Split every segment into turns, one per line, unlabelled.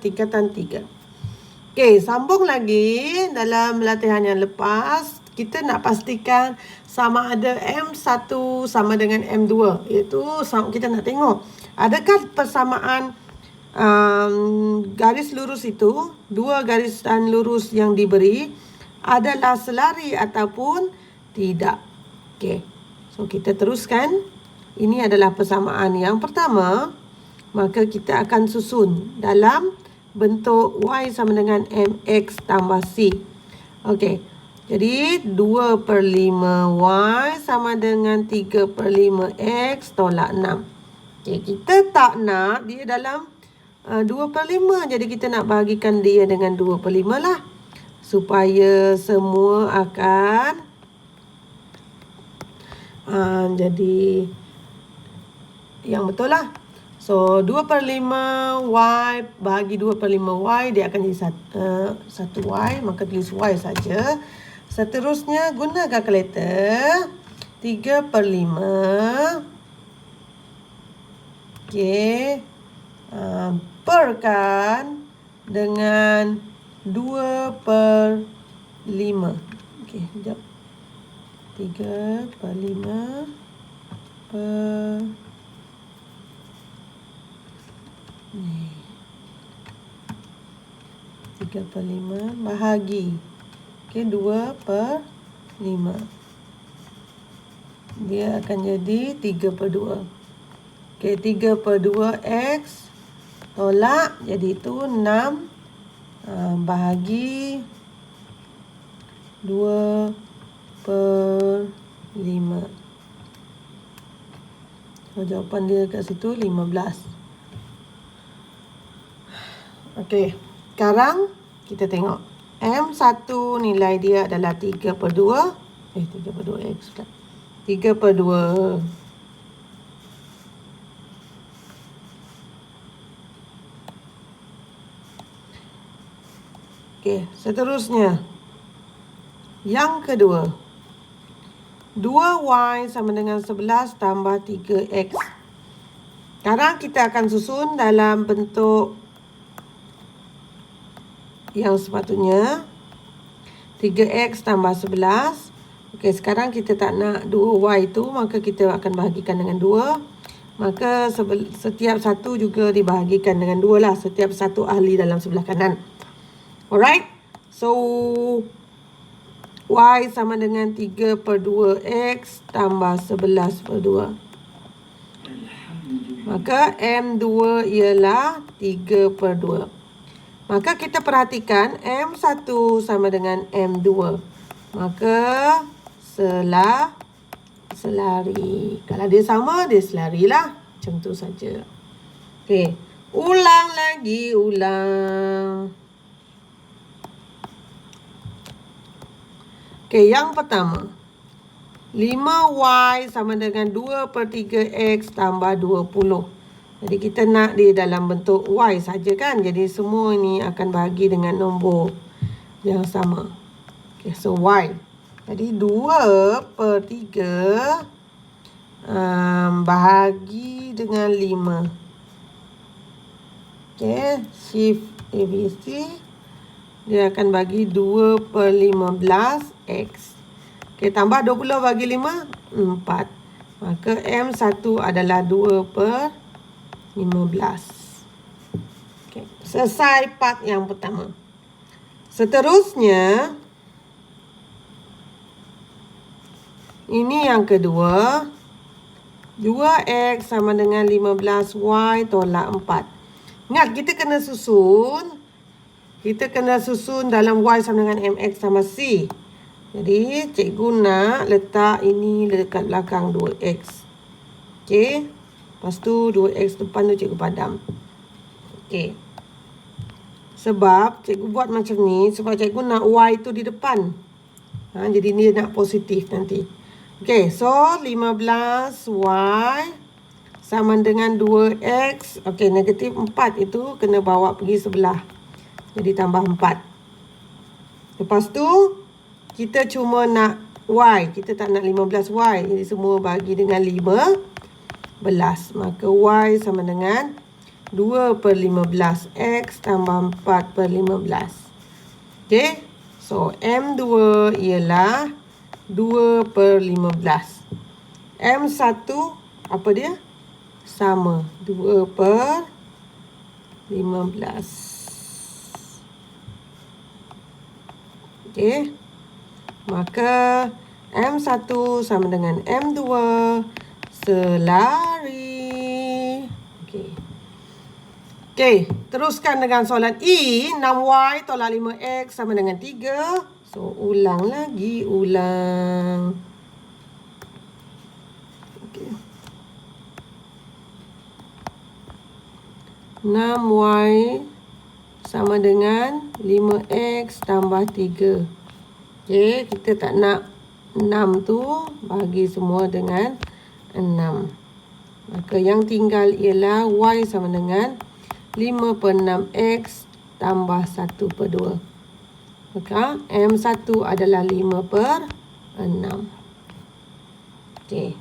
tingkatan 3. Okey, sambung lagi dalam latihan yang lepas. Kita nak pastikan sama ada M1 sama dengan M2. Iaitu kita nak tengok adakah persamaan garis lurus itu, dua garisan lurus yang diberi adalah selari ataupun tidak. Okey. So kita teruskan. Ini adalah persamaan yang pertama. Maka kita akan susun dalam bentuk Y sama dengan MX tambah C. Okey. Jadi 2/5 Y sama dengan 3/5 X tolak 6. Okey, kita tak nak dia dalam 2/5. Jadi kita nak bahagikan dia dengan 2/5 lah. Supaya semua akan jadi yang betul lah. So 2/5 Y bahagi 2/5 Y, dia akan jadi 1 Y. Maka tulis Y saja. Seterusnya guna kalkulator. 3/5. Okey. Perkan dengan 2/5. Okey, sekejap. 3/5 per 3/5 bahagi. Okey, 2/5. Dia akan jadi 3/2. Okey, 3/2 X tolak. Jadi itu 6 bahagi 2/5. So, jawapan dia kat situ 15. Okey, sekarang kita tengok. M1 nilai dia adalah 3/2. 3/2X pula. 3/2. Okey, seterusnya. Yang kedua. 2Y sama dengan 11 tambah 3X. Sekarang kita akan susun dalam bentuk yang sepatutnya. 3X tambah 11. Okey, sekarang kita tak nak 2Y itu, maka kita akan bahagikan dengan 2. Maka setiap satu juga dibahagikan dengan 2 lah. Setiap satu ahli dalam sebelah kanan. Alright. So, Y sama dengan 3/2X tambah 11/2. Maka M2 ialah 3/2. Maka kita perhatikan M1 sama dengan M2. Maka selari. Kalau dia sama, dia selarilah. Macam tu saja. Okey. Ulang lagi. Okey, yang pertama. 5Y sama dengan 2/3X tambah 20. Jadi kita nak dia dalam bentuk Y saja kan. Jadi semua ini akan bahagi dengan nombor yang sama. Okay, so Y. Jadi 2/3 bahagi dengan 5. Okay, shift ABC. Dia akan bagi 2/15X. Okay, tambah 20 bagi 5, 4. Maka M1 adalah 2/15. Okay. Selesai part yang pertama. Seterusnya, ini yang kedua. 2X sama dengan 15Y tolak 4. Ingat, kita kena susun. Kita kena susun dalam Y sama dengan MX sama C. Jadi, cikgu nak letak ini dekat belakang 2X. Okey. Lepas tu 2X depan tu cikgu padam. Okey. Sebab cikgu buat macam ni sebab cikgu nak Y tu di depan. Jadi ni nak positif nanti. Okey, so 15Y sama dengan 2X. Okey, negatif 4 itu kena bawa pergi sebelah. Jadi tambah 4. Lepas tu kita cuma nak Y. Kita tak nak 15Y. Jadi semua bagi dengan 15. Maka Y sama dengan 2/15. X tambah 4/15. Okay. So, M2 ialah 2/15. M1 apa dia? Sama. 2/15. Okay. Maka M1 sama dengan M2 selari. Okay. Okay, teruskan dengan soalan E. 6Y tolak 5X sama dengan 3. So, ulang lagi, ulang. Okay. 6Y sama dengan 5X tambah 3. Okay, kita tak nak 6 tu bagi semua dengan 6. Maka yang tinggal ialah Y sama dengan 5/6X tambah 1/2. Maka M1 adalah 5/6. Okey.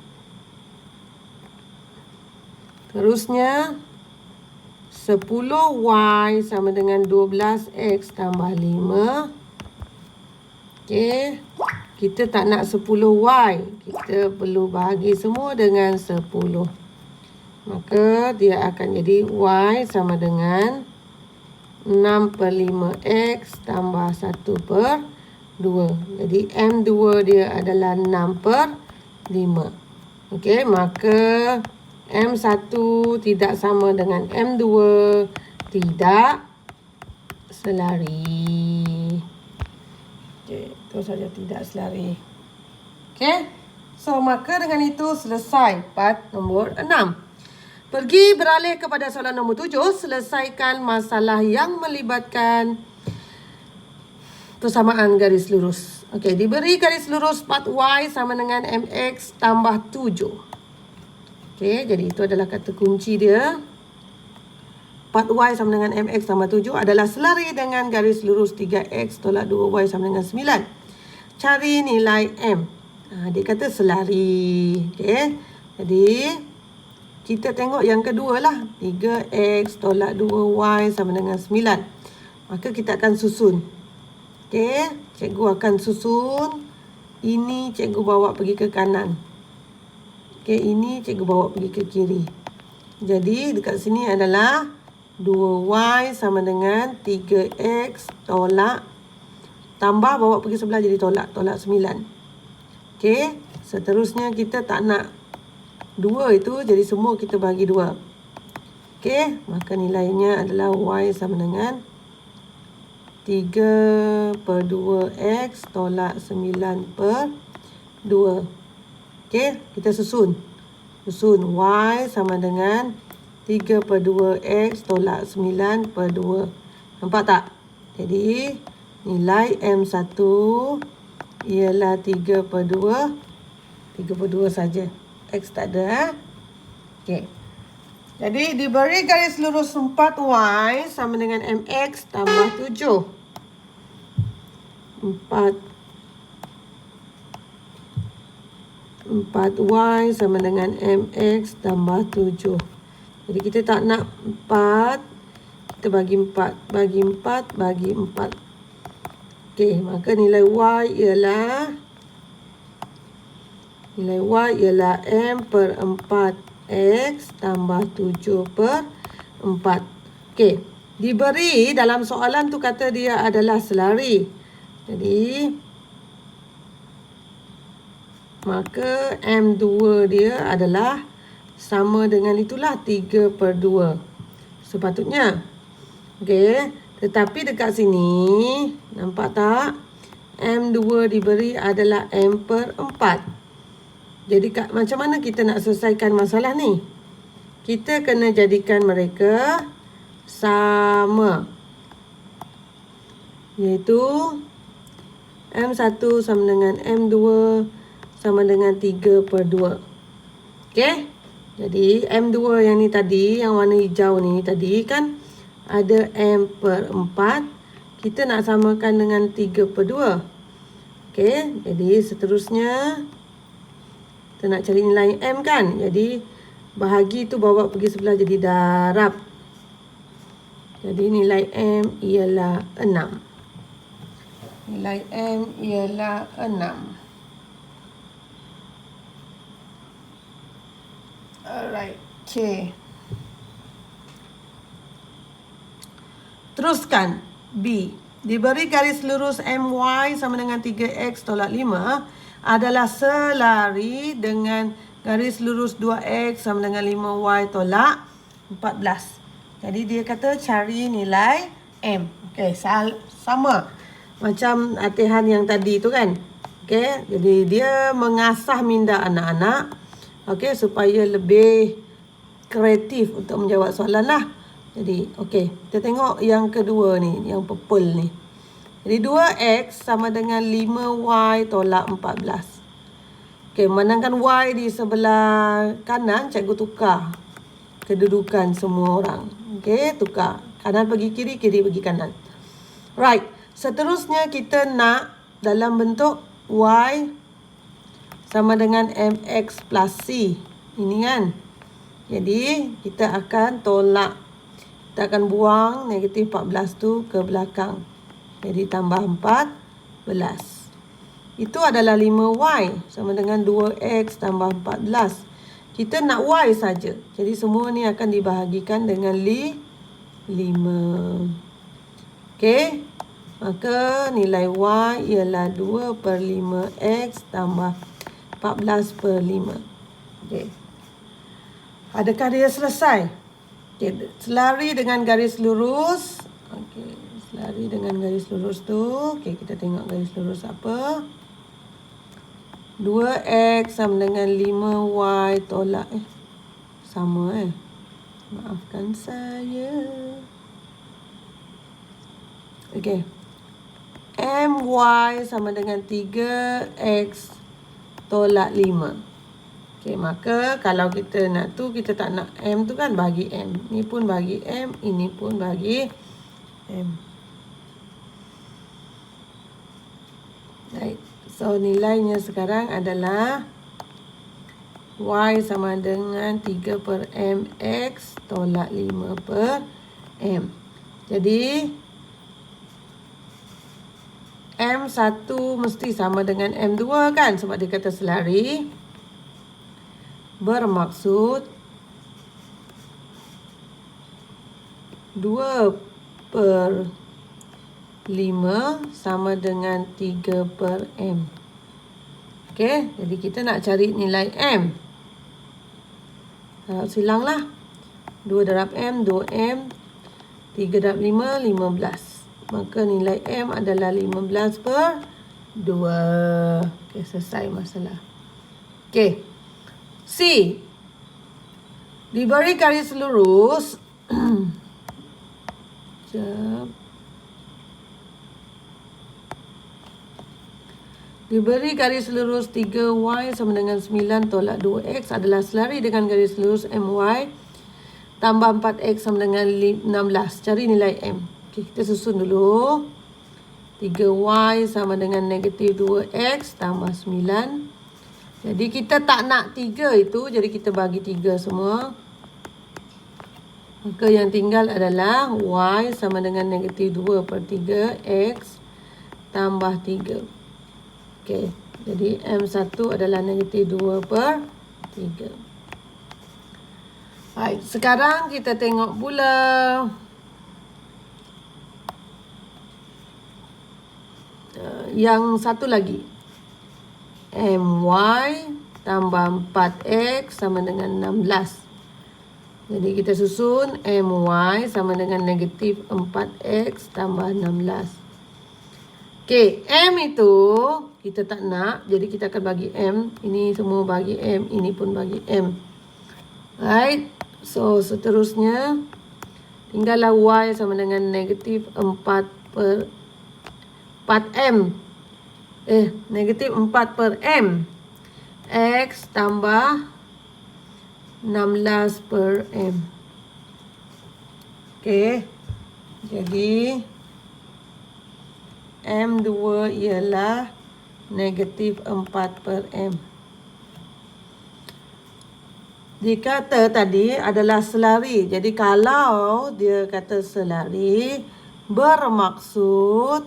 Terusnya 10Y sama dengan 12X tambah 5. Okey. Kita tak nak 10Y. Kita perlu bahagi semua dengan 10. Maka dia akan jadi Y sama dengan 6/5X tambah 1/2. Jadi M2 dia adalah 6/5. Okey, maka M1 tidak sama dengan M2. Tidak selari. Okey, itu saja tidak selari. Okey. So, maka dengan itu selesai part nombor 6. Pergi beralih kepada soalan nombor 7. Selesaikan masalah yang melibatkan persamaan garis lurus. Okey, diberi garis lurus part Y sama dengan MX tambah 7. Okey, jadi itu adalah kata kunci dia. Part Y sama dengan MX tambah 7 adalah selari dengan garis lurus 3X tolak 2Y sama dengan 9. Cari nilai M. Dia kata selari. Okey, jadi kita tengok yang kedua lah. 3X tolak 2Y sama dengan 9. Maka kita akan susun. Okey. Cikgu akan susun. Ini cikgu bawa pergi ke kanan. Okey. Ini cikgu bawa pergi ke kiri. Jadi dekat sini adalah 2Y sama dengan 3X tolak. Tambah bawa pergi sebelah jadi tolak. Tolak 9. Okey. Seterusnya kita tak nak 2 itu, jadi semua kita bagi 2. Okey, maka nilainya adalah Y sama dengan 3/2X tolak 9/2. Okey, kita susun. Susun Y sama dengan 3/2X tolak 9/2. Nampak tak? Jadi, nilai M1 ialah 3/2. 3/2 saja. X tak ada. Okey. Jadi diberi garis lurus 4Y sama dengan MX tambah 7. 4Y sama dengan MX tambah 7. Jadi kita tak nak 4. Kita bagi 4. Bagi 4. Bagi 4. Okey. Maka nilai Y ialah M/4X tambah 7/4. Okey. Diberi dalam soalan tu kata dia adalah selari. Jadi, maka M2 dia adalah sama dengan itulah 3/2. Sepatutnya. Okey. Tetapi dekat sini, nampak tak? M2 diberi adalah M/4. Jadi macam mana kita nak selesaikan masalah ni? Kita kena jadikan mereka sama. Iaitu M1 sama dengan M2 sama dengan 3/2. Okey? Jadi M2 yang ni tadi, yang warna hijau ni tadi kan ada M/4. Kita nak samakan dengan 3/2. Okey? Jadi seterusnya kita nak cari nilai M kan. Jadi bahagi tu bawa pergi sebelah jadi darab. Jadi nilai M ialah 6. Nilai M ialah 6. Alright, okay. Teruskan. B. Diberi garis lurus MY sama dengan 3X tolak 5 adalah selari dengan garis lurus 2X sama dengan 5Y tolak 14. Jadi dia kata cari nilai M. Okey, sama macam latihan yang tadi tu kan. Okey, jadi dia mengasah minda anak-anak okey supaya lebih kreatif untuk menjawab soalan lah. Jadi, okey, kita tengok yang kedua ni, yang purple ni. Jadi 2X sama dengan 5Y tolak 14. Okey, manangkan Y di sebelah kanan, cikgu tukar kedudukan semua orang. Okey, tukar. Kanan pergi kiri, kiri pergi kanan. Right. Seterusnya kita nak dalam bentuk Y sama dengan MX plus C. Ini kan. Jadi, kita akan tolak. Kita akan buang negatif 14 tu ke belakang. Jadi, tambah 14. Itu adalah 5Y sama dengan 2X tambah 14. Kita nak Y saja. Jadi, semua ni akan dibahagikan dengan 5. Okey. Maka nilai Y ialah 2 per 5X tambah 14 per 5. Okey. Adakah dia selesai? Okay, selari dengan garis lurus. Okey, selari dengan garis lurus tu. Okey, kita tengok garis lurus apa. 2X sama dengan 5Y tolak sama maafkan saya. Okey. MY sama dengan 3X tolak 5. Okay, maka kalau kita nak tu, kita tak nak M tu kan, bagi M. Ni pun bagi M, ini pun bagi M. Right. So, nilainya sekarang adalah Y sama dengan 3 per MX tolak 5 per M. Jadi, M1 mesti sama dengan M2 kan, sebab dia kata selari. Bermaksud 2 per 5 sama dengan 3 per M. Okey, jadi kita nak cari nilai M. Harap silang lah. 2 darab M, 2M. 3 darab 5, 15. Maka nilai M adalah 15 per 2. Okey, selesai masalah. Okey. C. Diberi garis lurus. Diberi garis lurus 3Y sama dengan 9 tolak 2X adalah selari dengan garis lurus MY tambah 4X sama dengan 16. Cari nilai M. Okay, kita susun dulu. 3Y sama dengan negatif 2X tambah 9. Jadi kita tak nak 3 itu, jadi kita bagi 3 semua. Maka yang tinggal adalah Y sama dengan negatif 2 per 3 X tambah 3. Okey, jadi M1 adalah negatif 2 per 3. Baik, sekarang kita tengok pula yang satu lagi. MY tambah 4X sama dengan 16. Jadi kita susun MY sama dengan negatif 4X tambah 16. Okey, M itu kita tak nak. Jadi kita akan bagi M. Ini semua bagi M. Ini pun bagi M. Right. So, seterusnya tinggallah Y sama dengan negatif 4 per 4M. Negatif 4 per M. X tambah 16 per M. Okey. Jadi, M2 ialah negatif 4 per M. dikata tadi adalah selari. Jadi kalau dia kata selari, bermaksud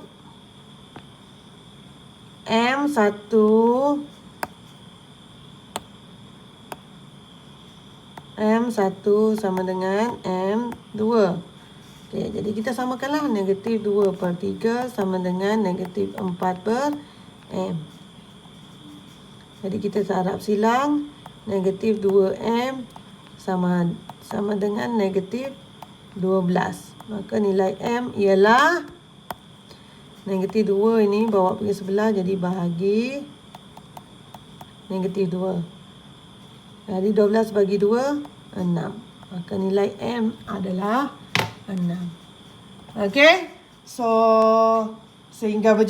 M1 sama dengan M2. Okey, jadi kita samakanlah. Negatif 2/3 sama dengan negatif 4/M. Jadi kita harap silang. Negatif 2M sama dengan negatif 12. Maka nilai M ialah negatif 2 ini bawa pergi sebelah, jadi bahagi negatif 2. Jadi 12 bagi 2, 6. Maka nilai M adalah 6. Okey? So, sehingga berjumpa.